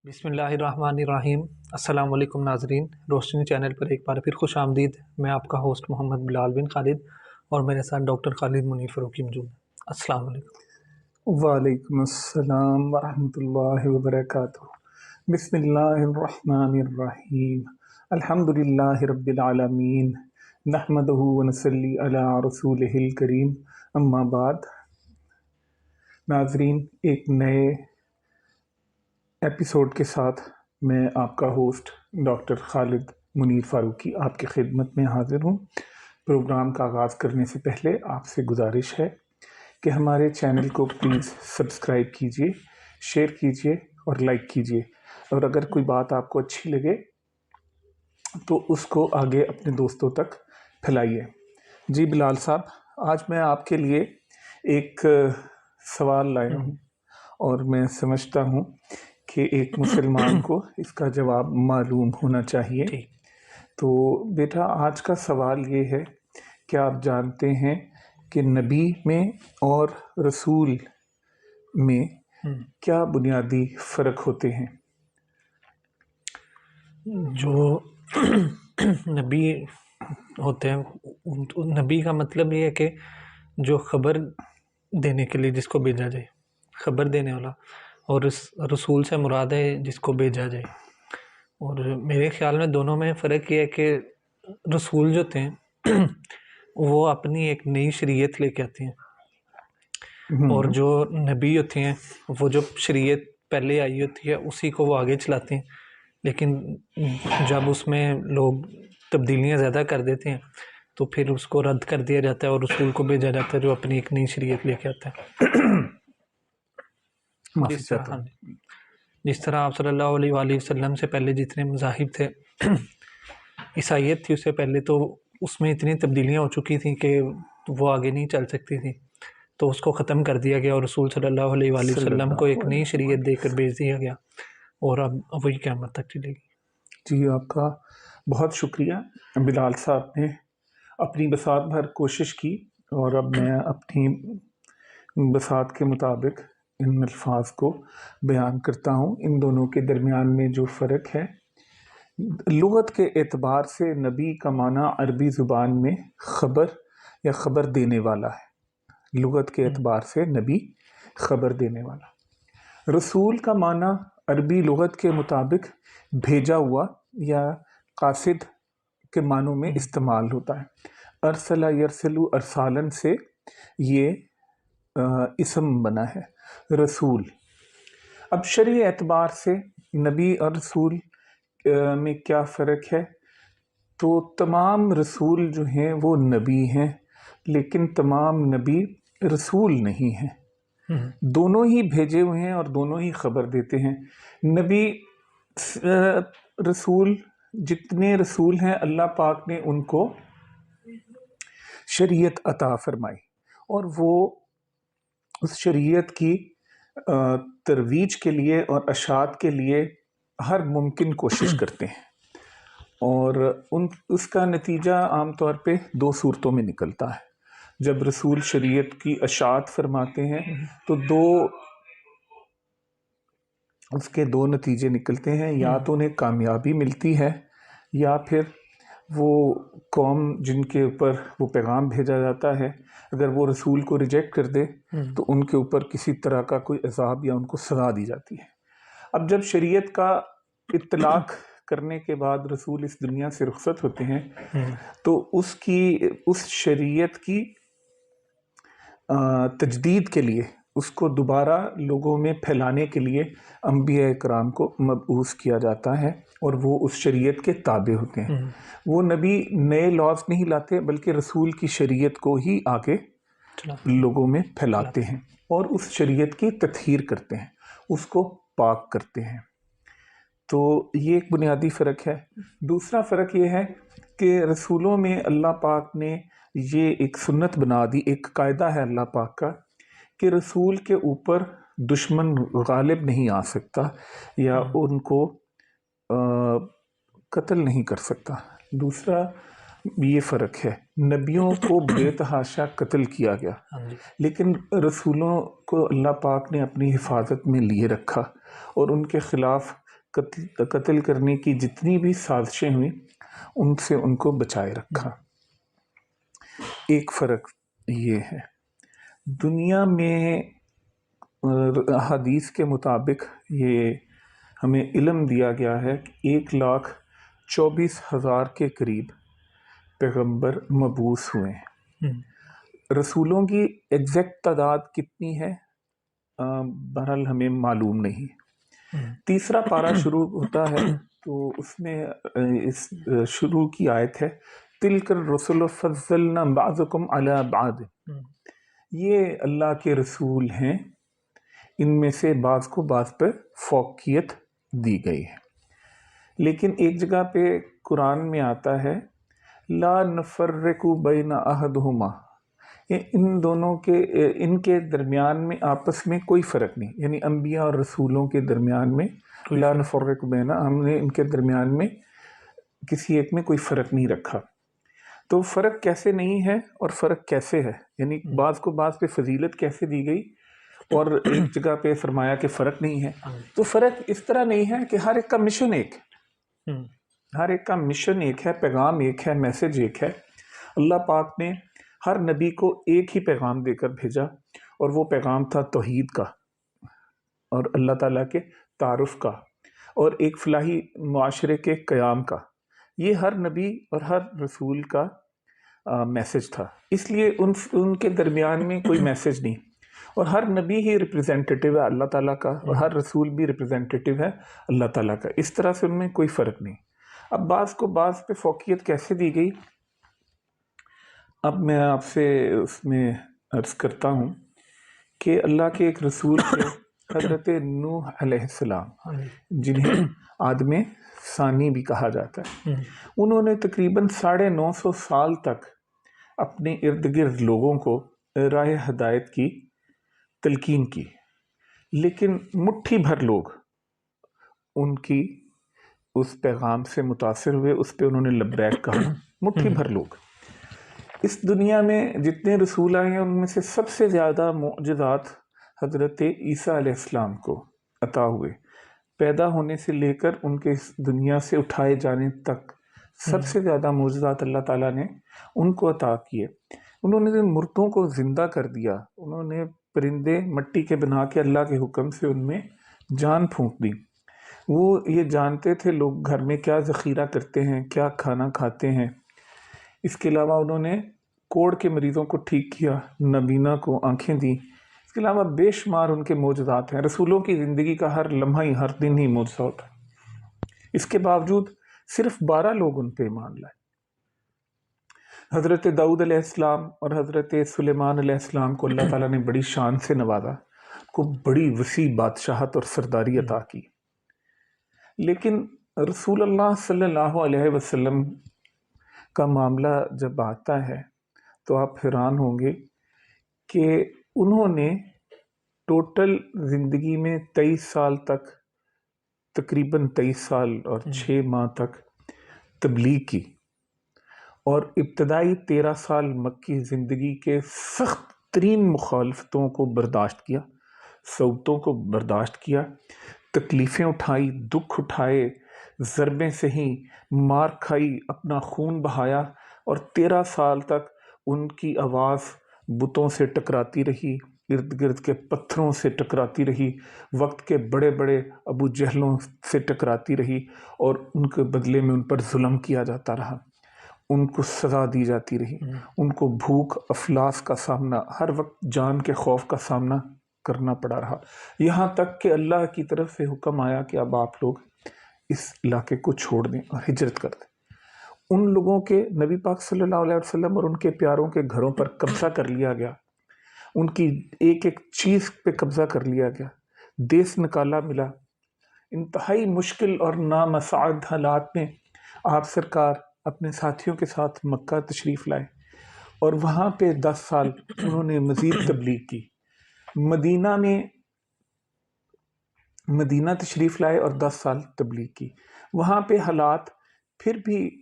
بسم اللہ الرحمن الرحیم۔ السلام علیکم ناظرین، روشنی چینل پر ایک بار پھر خوش آمدید۔ میں آپ کا ہوسٹ محمد بلال بن خالد اور میرے ساتھ ڈاکٹر خالد منیر فاروقی موجود ہیں۔ السلام علیکم۔ وعلیکم السلام ورحمۃ اللہ وبرکاتہ۔ بسم اللہ الرحمن الرحیم۔ الحمد للہ رب العالمین، نحمدہ ونصلی علی رسولہ الکریم، اما بعد۔ ناظرین، ایک نئے ایپیسوڈ کے ساتھ میں آپ کا ہوسٹ ڈاکٹر خالد منیر فاروقی آپ کی خدمت میں حاضر ہوں۔ پروگرام کا آغاز کرنے سے پہلے آپ سے گزارش ہے کہ ہمارے چینل کو پلیز سبسکرائب کیجیے، شیئر کیجیے اور لائک کیجیے، اور اگر کوئی بات آپ کو اچھی لگے تو اس کو آگے اپنے دوستوں تک پھیلائیے۔ جی بلال صاحب، آج میں آپ کے لیے ایک سوال لایا ہوں اور میں سمجھتا ہوں کہ ایک مسلمان کو اس کا جواب معلوم ہونا چاہیے۔ تو بیٹا، آج کا سوال یہ ہے کہ آپ جانتے ہیں کہ نبی میں اور رسول میں کیا بنیادی فرق ہوتے ہیں؟ جو نبی ہوتے ہیں، نبی کا مطلب یہ ہے کہ جو خبر دینے کے لیے جس کو بھیجا جائے، خبر دینے والا، اور رسول سے مراد ہے جس کو بھیجا جائے۔ اور میرے خیال میں دونوں میں فرق یہ ہے کہ رسول جو تھے وہ اپنی ایک نئی شریعت لے کے آتے ہیں، اور جو نبی ہوتے ہیں وہ جو شریعت پہلے آئی ہوتی ہے اسی کو وہ آگے چلاتے ہیں، لیکن جب اس میں لوگ تبدیلیاں زیادہ کر دیتے ہیں تو پھر اس کو رد کر دیا جاتا ہے اور رسول کو بھیجا جاتا ہے جو اپنی ایک نئی شریعت لے کے آتا ہے۔ جس طرح آپ صلی اللہ علیہ وآلہ وسلم سے پہلے جتنے مذاہب تھے، عیسائیت تھی اس سے پہلے، تو اس میں اتنی تبدیلیاں ہو چکی تھیں کہ وہ آگے نہیں چل سکتی تھی، تو اس کو ختم کر دیا گیا اور رسول صلی اللہ علیہ وآلہ وسلم کو ایک نئی شریعت دے کر بھیج دیا گیا، اور اب وہی قیامت تک چلے گی۔ جی، آپ کا بہت شکریہ۔ بلال صاحب نے اپنی بساط بھر کوشش کی، اور اب میں اپنی بساط کے مطابق ان الفاظ کو بیان کرتا ہوں۔ ان دونوں کے درمیان میں جو فرق ہے، لغت کے اعتبار سے نبی کا معنی عربی زبان میں خبر یا خبر دینے والا ہے۔ لغت کے اعتبار سے نبی خبر دینے والا۔ رسول کا معنی عربی لغت کے مطابق بھیجا ہوا یا قاصد کے معنوں میں استعمال ہوتا ہے۔ ارسلہ یرسلو ارسالن سے یہ اسم بنا ہے رسول۔ اب شرعی اعتبار سے نبی اور رسول میں کیا فرق ہے؟ تو تمام رسول جو ہیں وہ نبی ہیں، لیکن تمام نبی رسول نہیں ہیں۔ دونوں ہی بھیجے ہوئے ہیں اور دونوں ہی خبر دیتے ہیں۔ نبی رسول، جتنے رسول ہیں اللہ پاک نے ان کو شریعت عطا فرمائی، اور وہ اس شریعت کی ترویج کے لیے اور اشاعت کے لیے ہر ممکن کوشش کرتے ہیں، اور اس کا نتیجہ عام طور پہ دو صورتوں میں نکلتا ہے۔ جب رسول شریعت کی اشاعت فرماتے ہیں تو اس کے دو نتیجے نکلتے ہیں، یا تو انہیں کامیابی ملتی ہے، یا پھر وہ قوم جن کے اوپر وہ پیغام بھیجا جاتا ہے اگر وہ رسول کو ریجیکٹ کر دے تو ان کے اوپر کسی طرح کا کوئی عذاب یا ان کو سزا دی جاتی ہے۔ اب جب شریعت کا اطلاق کرنے کے بعد رسول اس دنیا سے رخصت ہوتے ہیں تو اس شریعت کی تجدید کے لیے، اس کو دوبارہ لوگوں میں پھیلانے کے لیے انبیاء کرام کو مبعوث کیا جاتا ہے، اور وہ اس شریعت کے تابع ہوتے ہیں۔ وہ نبی نئے لاز نہیں لاتے بلکہ رسول کی شریعت کو ہی آگے لوگوں میں پھیلاتے ہیں اور اس شریعت کی تطہیر کرتے ہیں، اس کو پاک کرتے ہیں۔ تو یہ ایک بنیادی فرق ہے۔ دوسرا فرق یہ ہے کہ رسولوں میں اللہ پاک نے یہ ایک سنت بنا دی، ایک قاعدہ ہے اللہ پاک کا کہ رسول کے اوپر دشمن غالب نہیں آ سکتا یا ان کو قتل نہیں کر سکتا۔ دوسرا یہ فرق ہے، نبیوں کو بے تحاشا قتل کیا گیا، لیکن رسولوں کو اللہ پاک نے اپنی حفاظت میں لیے رکھا اور ان کے خلاف قتل کرنے کی جتنی بھی سازشیں ہوئیں ان سے ان کو بچائے رکھا۔ ایک فرق یہ ہے، دنیا میں احادیث کے مطابق یہ ہمیں علم دیا گیا ہے کہ 1,24,000 کے قریب پیغمبر مبعوث ہوئے ہیں۔ رسولوں کی ایگزیکٹ تعداد کتنی ہے بہرحال ہمیں معلوم نہیں۔ تیسرا پارہ شروع ہوتا ہے تو اس میں اس شروع کی آیت ہے تِلْكَ الرُّسُلُ فَضَّلْنَا بَعْضَكُمْ عَلَى بَعْضٍ، یہ اللہ کے رسول ہیں، ان میں سے بعض کو بعض پر فوقیت دی گئی ہے۔ لیکن ایک جگہ پہ قرآن میں آتا ہے لا نفرق بین احدہما، ان دونوں کے ان کے درمیان میں آپس میں کوئی فرق نہیں، یعنی انبیاء اور رسولوں کے درمیان میں لا نفرق بین، ہم نے ان کے درمیان میں کسی ایک میں کوئی فرق نہیں رکھا۔ تو فرق کیسے نہیں ہے اور فرق کیسے ہے، یعنی بعض کو بعض پہ فضیلت کیسے دی گئی اور ایک جگہ پہ فرمایا کہ فرق نہیں ہے؟ تو فرق اس طرح نہیں ہے کہ ہر ایک کا مشن ایک ہے، ہر ایک کا مشن ایک ہے، پیغام ایک ہے، میسج ایک ہے۔ اللہ پاک نے ہر نبی کو ایک ہی پیغام دے کر بھیجا اور وہ پیغام تھا توحید کا اور اللہ تعالیٰ کے تعارف کا اور ایک فلاحی معاشرے کے قیام کا۔ یہ ہر نبی اور ہر رسول کا میسج تھا، اس لیے ان کے درمیان میں کوئی میسج نہیں، اور ہر نبی ہی ریپرزینٹیٹیو ہے اللہ تعالیٰ کا اور ہر رسول بھی ریپرزینٹیٹیو ہے اللہ تعالیٰ کا، اس طرح سے ان میں کوئی فرق نہیں۔ اب بعض کو بعض پہ فوقیت کیسے دی گئی، اب میں آپ سے اس میں عرض کرتا ہوں کہ اللہ کے ایک رسول تھے حضرت نوح علیہ السلام، جنہیں آدم ثانی بھی کہا جاتا ہے۔ انہوں نے تقریباً 950 سال تک اپنے ارد گرد لوگوں کو راہ ہدایت کی تلقین کی، لیکن مٹھی بھر لوگ ان کی اس پیغام سے متاثر ہوئے، اس پہ انہوں نے لبیک کہا، مٹھی بھر لوگ۔ اس دنیا میں جتنے رسول آئے ہیں ان میں سے سب سے زیادہ معجزات حضرت عیسیٰ علیہ السلام کو عطا ہوئے، پیدا ہونے سے لے کر ان کے اس دنیا سے اٹھائے جانے تک سب سے زیادہ معجزات اللہ تعالیٰ نے ان کو عطا کیے۔ انہوں نے مردوں کو زندہ کر دیا، انہوں نے پرندے مٹی کے بنا کے اللہ کے حکم سے ان میں جان پھونک دی۔ وہ یہ جانتے تھے لوگ گھر میں کیا ذخیرہ کرتے ہیں، کیا کھانا کھاتے ہیں۔ اس کے علاوہ انہوں نے کوڑ کے مریضوں کو ٹھیک کیا، نابینا کو آنکھیں دی۔ اس کے علاوہ بے شمار ان کے معجزات ہیں۔ رسولوں کی زندگی کا ہر لمحہ ہی، ہر دن ہی معجزہ ہوتا ہے۔ اس کے باوجود صرف 12 لوگ ان پہ ایمان لائے۔ حضرت داؤد علیہ السلام اور حضرت سلیمان علیہ السلام کو اللہ تعالیٰ نے بڑی شان سے نوازا، کو بڑی وسیع بادشاہت اور سرداری عطا کی۔ لیکن رسول اللہ صلی اللہ علیہ وسلم کا معاملہ جب آتا ہے تو آپ حیران ہوں گے کہ انہوں نے ٹوٹل زندگی میں 23 سال تک، تقریباً 23 سال اور 6 ماہ تک تبلیغ کی، اور ابتدائی 13 سال مکی زندگی کے سخت ترین مخالفتوں کو برداشت کیا، صعوبتوں کو برداشت کیا، تکلیفیں اٹھائی، دکھ اٹھائے، ضربیں سہی، مار کھائی، اپنا خون بہایا، اور 13 سال تک ان کی آواز بتوں سے ٹکراتی رہی، ارد گرد کے پتھروں سے ٹکراتی رہی، وقت کے بڑے بڑے ابو جہلوں سے ٹکراتی رہی، اور ان کے بدلے میں ان پر ظلم کیا جاتا رہا، ان کو سزا دی جاتی رہی، ان کو بھوک افلاس کا سامنا، ہر وقت جان کے خوف کا سامنا کرنا پڑا رہا، یہاں تک کہ اللہ کی طرف سے حکم آیا کہ اب آپ لوگ اس علاقے کو چھوڑ دیں اور ہجرت کر دیں۔ ان لوگوں کے نبی پاک صلی اللہ علیہ وسلم اور ان کے پیاروں کے گھروں پر قبضہ کر لیا گیا، ان کی ایک ایک چیز پہ قبضہ کر لیا گیا، دیس نکالا ملا۔ انتہائی مشکل اور نامساعد حالات میں آپ سرکار اپنے ساتھیوں کے ساتھ مکہ تشریف لائے، اور وہاں پہ 10 سال انہوں نے مزید تبلیغ کی۔ مدینہ تشریف لائے اور 10 سال تبلیغ کی۔ وہاں پہ حالات پھر بھی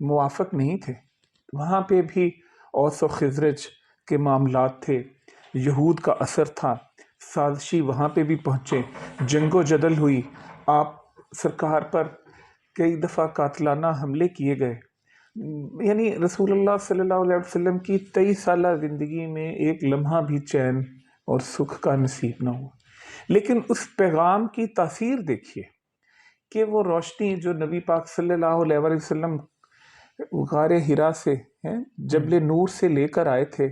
موافق نہیں تھے، وہاں پہ بھی اوس و خزرج کے معاملات تھے، یہود کا اثر تھا، سازشی وہاں پہ بھی پہنچے، جنگ و جدل ہوئی، آپ سرکار پر کئی دفعہ قاتلانہ حملے کیے گئے، یعنی رسول اللہ صلی اللہ علیہ وسلم کی 23 سالہ زندگی میں ایک لمحہ بھی چین اور سکھ کا نصیب نہ ہوا، لیکن اس پیغام کی تاثیر دیکھیے کہ وہ روشنی جو نبی پاک صلی اللہ علیہ وسلم غار حرا سے جبل نور سے لے کر آئے تھے،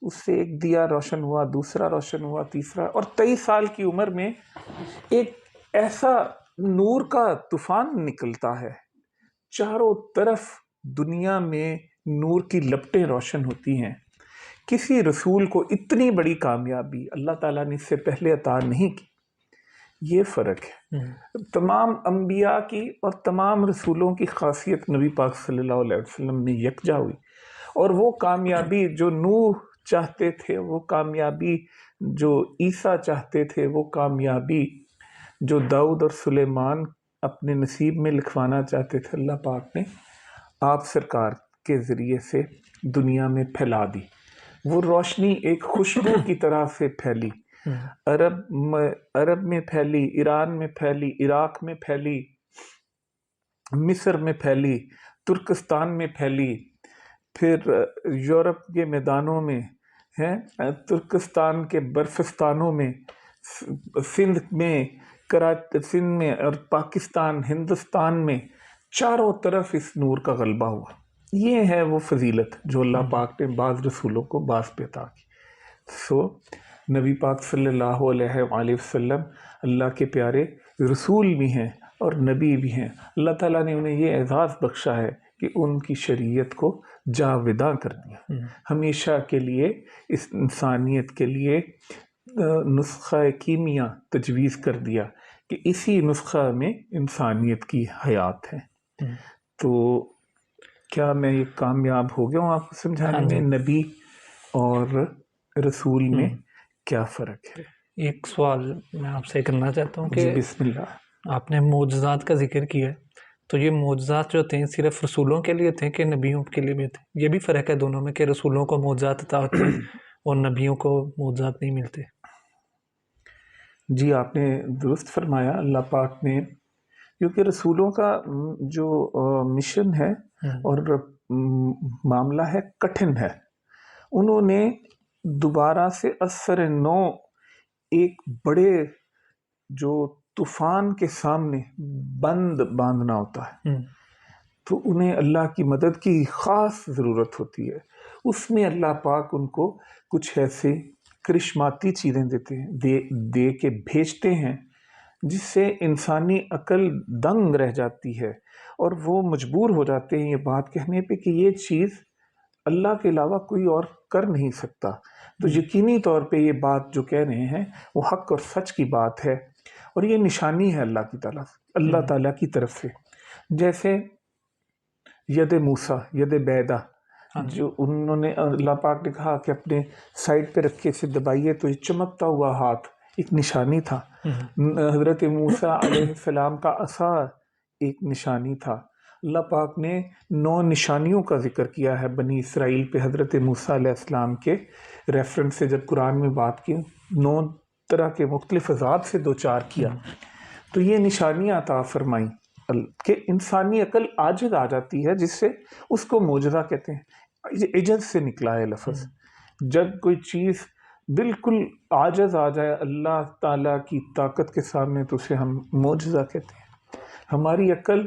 اس سے ایک دیا روشن ہوا، دوسرا روشن ہوا، تیسرا، اور 23 سال کی عمر میں ایک ایسا نور کا طوفان نکلتا ہے، چاروں طرف دنیا میں نور کی لپٹیں روشن ہوتی ہیں۔ کسی رسول کو اتنی بڑی کامیابی اللہ تعالیٰ نے اس سے پہلے عطا نہیں کی۔ یہ فرق ہے۔ تمام انبیاء کی اور تمام رسولوں کی خاصیت نبی پاک صلی اللہ علیہ وسلم میں یکجا ہوئی، اور وہ کامیابی جو نوح چاہتے تھے، وہ کامیابی جو عیسیٰ چاہتے تھے، وہ کامیابی جو داؤد اور سلیمان اپنے نصیب میں لکھوانا چاہتے تھے، اللہ پاک نے آپ سرکار کے ذریعے سے دنیا میں پھیلا دی۔ وہ روشنی ایک خوشبو کی طرح سے پھیلی، عرب میں پھیلی، ایران میں پھیلی، عراق میں پھیلی، مصر میں پھیلی، ترکستان میں پھیلی، پھر یورپ کے میدانوں میں ترکستان کے برفستانوں میں، سندھ میں اور پاکستان، ہندوستان میں، چاروں طرف اس نور کا غلبہ ہوا۔ یہ ہے وہ فضیلت جو اللہ پاک نے بعض رسولوں کو بعض پہ عطا کی۔ نبی پاک صلی اللہ علیہ وآلہ وسلم اللہ کے پیارے رسول بھی ہیں اور نبی بھی ہیں۔ اللہ تعالیٰ نے انہیں یہ اعزاز بخشا ہے کہ ان کی شریعت کو جاوداں کر دیا، ہمیشہ کے لیے اس انسانیت کے لیے نسخہ کیمیا تجویز کر دیا کہ اسی نسخہ میں انسانیت کی حیات ہے۔ تو کیا میں یہ کامیاب ہو گیا ہوں آپ کو سمجھانے میں نبی اور رسول میں کیا فرق ہے؟ ایک سوال میں آپ سے کرنا چاہتا ہوں کہ بسم اللہ۔ آپ نے معجزات کا ذکر کیا ہے، تو یہ معجزات جو تھے صرف رسولوں کے لیے تھے کہ نبیوں کے لیے بھی تھے؟ یہ بھی فرق ہے دونوں میں کہ رسولوں کو معجزات عطا ہوتے ہیں اور نبیوں کو معجزات نہیں ملتے؟ جی آپ نے درست فرمایا۔ اللہ پاک نے، کیونکہ رسولوں کا جو مشن ہے اور معاملہ ہے کٹھن ہے، انہوں نے دوبارہ سے اثر نو ایک بڑے جو طوفان کے سامنے بند باندھنا ہوتا ہے، تو انہیں اللہ کی مدد کی خاص ضرورت ہوتی ہے۔ اس میں اللہ پاک ان کو کچھ ایسے کرشماتی چیزیں دیتے ہیں، دے کے بھیجتے ہیں، جس سے انسانی عقل دنگ رہ جاتی ہے، اور وہ مجبور ہو جاتے ہیں یہ بات کہنے پہ کہ یہ چیز اللہ کے علاوہ کوئی اور کر نہیں سکتا۔ تو یقینی طور پہ یہ بات جو کہہ رہے ہیں وہ حق اور سچ کی بات ہے، اور یہ نشانی ہے اللہ تعالیٰ کی طرف سے۔ جیسے ید موسیٰ، ید بیدہ، جو انہوں نے اللہ پاک نے کہا کہ اپنے سائڈ پہ رکھ کے اسے دبائیے، تو یہ چمکتا ہوا ہاتھ ایک نشانی تھا۔ حضرت موسیٰ علیہ السلام کا عصا ایک نشانی تھا۔ اللہ پاک نے 9 نشانیوں کا ذکر کیا ہے بنی اسرائیل پہ حضرت موسیٰ علیہ السلام کے ریفرنس سے، جب قرآن میں بات کی 9 طرح کے مختلف ذات سے دوچار کیا، تو یہ نشانیاں عطا فرمائیں کہ انسانی عقل عاجز آ جاتی ہے، جس سے اس کو معجزہ کہتے ہیں۔ عجز سے نکلا ہے لفظ۔ جب کوئی چیز بالکل عاجز آ جائے اللہ تعالیٰ کی طاقت کے سامنے، تو اسے ہم معجزہ کہتے ہیں۔ ہماری عقل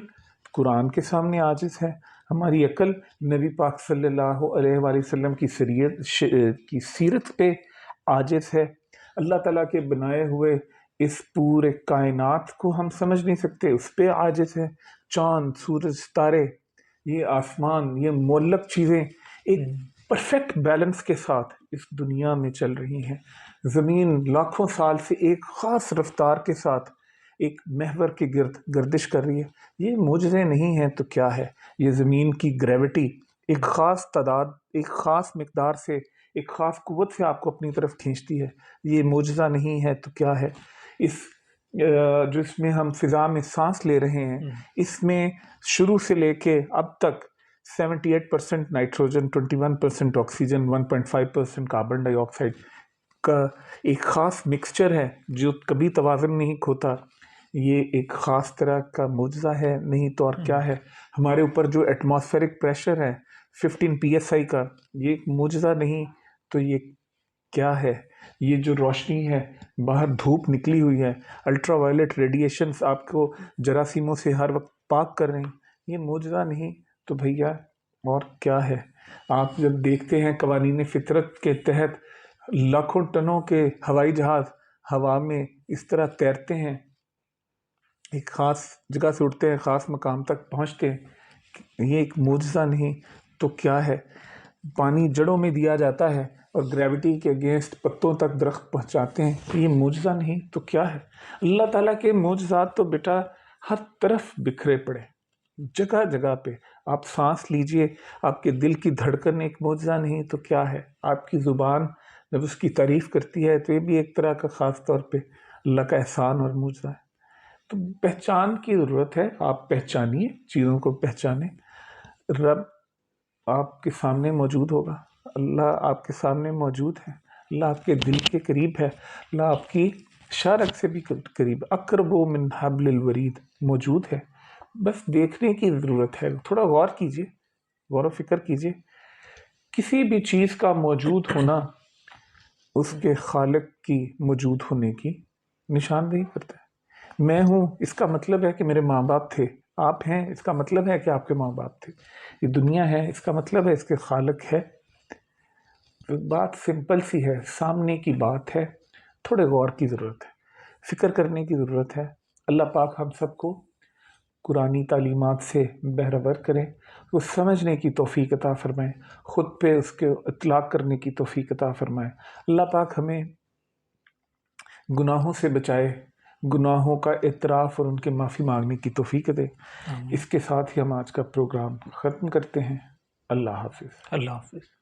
قرآن کے سامنے عاجز ہے، ہماری عقل نبی پاک صلی اللہ علیہ وآلہ وسلم کی سیرت پہ عاجز ہے۔ اللہ تعالیٰ کے بنائے ہوئے اس پورے کائنات کو ہم سمجھ نہیں سکتے، اس پہ عاجز ہے۔ چاند، سورج، ستارے، یہ آسمان، یہ معلق چیزیں ایک پرفیکٹ بیلنس کے ساتھ اس دنیا میں چل رہی ہیں۔ زمین لاکھوں سال سے ایک خاص رفتار کے ساتھ ایک محور کے گرد گردش کر رہی ہے۔ یہ معجزے نہیں ہیں تو کیا ہے؟ یہ زمین کی گریوٹی ایک خاص تعداد، ایک خاص مقدار سے، ایک خاص قوت سے آپ کو اپنی طرف کھینچتی ہے۔ یہ معجزہ نہیں ہے تو کیا ہے؟ جو اس میں ہم فضا میں سانس لے رہے ہیں، اس میں شروع سے لے کے اب تک 78% نائٹروجن، 21% آکسیجن، 1.5% کاربن ڈائی آکسائڈ کا ایک خاص مکسچر ہے جو کبھی توازن نہیں کھوتا۔ یہ ایک خاص طرح کا معجزہ ہے؟ نہیں تو اور کیا ہے؟ ہمارے اوپر جو ایٹماسفیرک پریشر ہے 15 PSI کا، یہ ایک معجزہ نہیں تو یہ کیا ہے؟ یہ جو روشنی ہے، باہر دھوپ نکلی ہوئی ہے، الٹرا وائلٹ ریڈیشنز آپ کو جراثیموں سے ہر وقت پاک کر رہے ہیں، یہ معجزہ نہیں تو بھیا اور کیا ہے؟ آپ جب دیکھتے ہیں قوانین فطرت کے تحت لاکھوں ٹنوں کے ہوائی جہاز ہوا میں اس طرح تیرتے ہیں، ایک خاص جگہ سے اٹھتے ہیں، خاص مقام تک پہنچتے ہیں، یہ ایک معجزہ نہیں تو کیا ہے؟ پانی جڑوں میں دیا جاتا ہے اور گریوٹی کے اگینسٹ پتوں تک درخت پہنچاتے ہیں، یہ معجزہ نہیں تو کیا ہے؟ اللہ تعالیٰ کے معجزات تو بیٹا ہر طرف بکھرے پڑے، جگہ جگہ پہ۔ آپ سانس لیجئے، آپ کے دل کی دھڑکن ایک معجزہ نہیں تو کیا ہے؟ آپ کی زبان جب اس کی تعریف کرتی ہے تو یہ بھی ایک طرح کا خاص طور پہ اللہ کا احسان اور معجزہ ہے۔ تو پہچان کی ضرورت ہے، آپ پہچانیے، چیزوں کو پہچانیں۔ رب آپ کے سامنے موجود ہوگا، اللہ آپ کے سامنے موجود ہے، اللہ آپ کے دل کے قریب ہے، اللہ آپ کی شارک سے بھی قریب، اقرب من حبل الورید موجود ہے۔ بس دیکھنے کی ضرورت ہے، تھوڑا غور کیجئے، غور و فکر کیجئے۔ کسی بھی چیز کا موجود ہونا اس کے خالق کی موجود ہونے کی نشاندہی کرتا ہے۔ میں ہوں اس کا مطلب ہے کہ میرے ماں باپ تھے، آپ ہیں اس کا مطلب ہے کہ آپ کے ماں باپ تھے، یہ دنیا ہے اس کا مطلب ہے اس کے خالق ہے۔ بات سمپل سی ہے، سامنے کی بات ہے، تھوڑے غور کی ضرورت ہے، فکر کرنے کی ضرورت ہے۔ اللہ پاک ہم سب کو قرآنی تعلیمات سے بہرور کریں، وہ سمجھنے کی توفیق عطا فرمائیں، خود پہ اس کے اطلاق کرنے کی توفیق عطا فرمائیں۔ اللہ پاک ہمیں گناہوں سے بچائے، گناہوں کا اعتراف اور ان کے معافی مانگنے کی توفیق دے۔ اس کے ساتھ ہی ہم آج کا پروگرام ختم کرتے ہیں۔ اللہ حافظ۔ اللہ حافظ۔